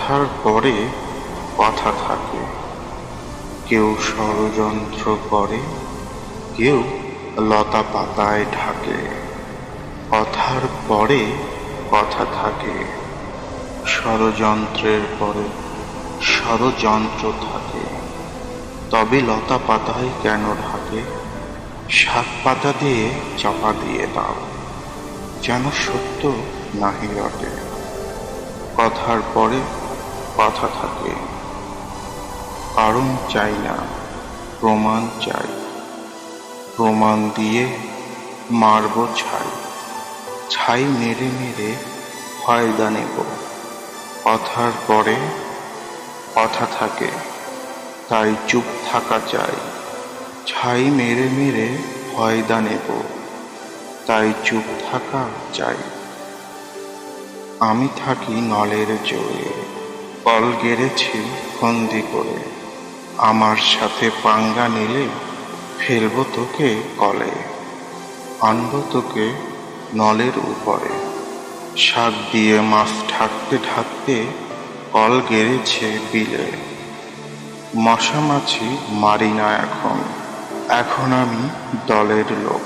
কথার পরে কথা থাকে, কেউ ষড়যন্ত্র করে, কেউ লতা পাতায় ঢাকে। কথার পরে কথা থাকে, ষড়যন্ত্রের পরে ষড়যন্ত্র থাকে। তবে লতা পাতায় কেন ঢাকে? শাক পাতা দিয়ে চাপা দিয়ে দাও, যেন সত্য নাহি রটে। কথার পরে কথা থাকে, কারণ চাই না, প্রমাণ চাই। প্রমাণ দিয়ে মারব ছাই, ছাই মেরে মেরে ফায়দা নেব। কথার পরে কথা থাকে, তাই চুপ থাকা চাই। ছাই মেরে মেরে ফায়দা নেব, তাই চুপ থাকা চাই। আমি থাকি নলের জোরে, কল গেড়েছি ফন্দি করে। আমার সাথে পাঙ্গা নিলে ফেলবো তোকে কলে, আনবো তোকে নলের উপরে। শাক দিয়ে মাছ ঢাকতে ঢাকতে কল গেড়েছে বিলে। মশা মাছি মারি না এখন, এখন আমি দলের লোক।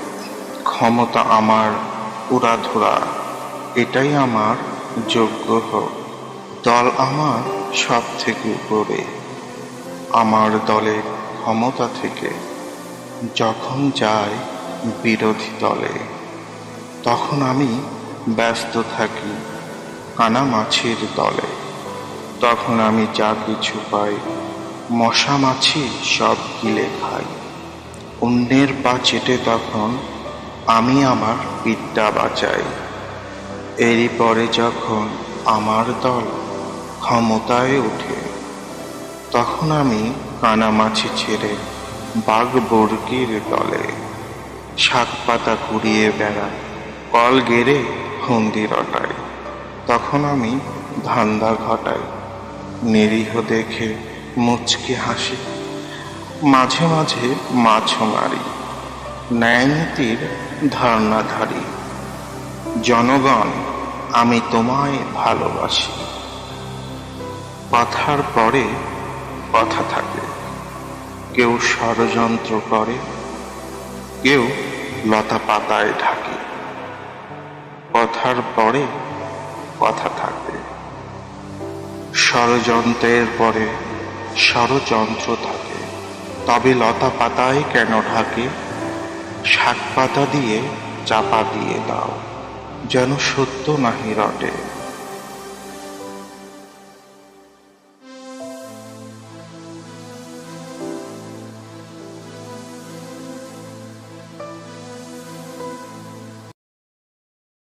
ক্ষমতা আমার উড়াধুরা, এটাই আমার যোগ্য হোক। দল আমার সব থেকে উপরে, আমার দলের ক্ষমতা থেকে যখন যায় বিরোধী দলে, তখন আমি ব্যস্ত থাকি কানামাছির দলে। তখন আমি যা কিছু পাই মশা মাছি সব গিলে খাই। অন্যের পা চেটে তখন আমি আমার বিদ্যা বাঁচাই। এরই পরে যখন আমার দল ক্ষমতায় ওঠে, তখন আমি কানামাছি ছেড়ে বাঘ বর্গির দলে। শাক পাতা কুড়িয়ে বেড়াই, কল গেড়ে ফন্দি রটাই। তখন আমি ধান্দা ঘটাই, নিরীহ দেখে মুচকি হাসি। মাঝে মাঝে মাছও মারি, ন্যায় নীতির ধারণাধারী। জনগণ, আমি তোমায় ভালোবাসি। কথার পরে কথা থাকে, কেউ ষড়যন্ত্র করে, কেউ লতা পাতায় ঢাকে। কথার পরে কথা থাকে, ষড়যন্ত্রের পরে ষড়যন্ত্র থাকে। তবে লতা পাতায় কেন ঢাকে? শাক পাতা দিয়ে চাপা দিয়ে দাও, যেন সত্য নাহি রটে।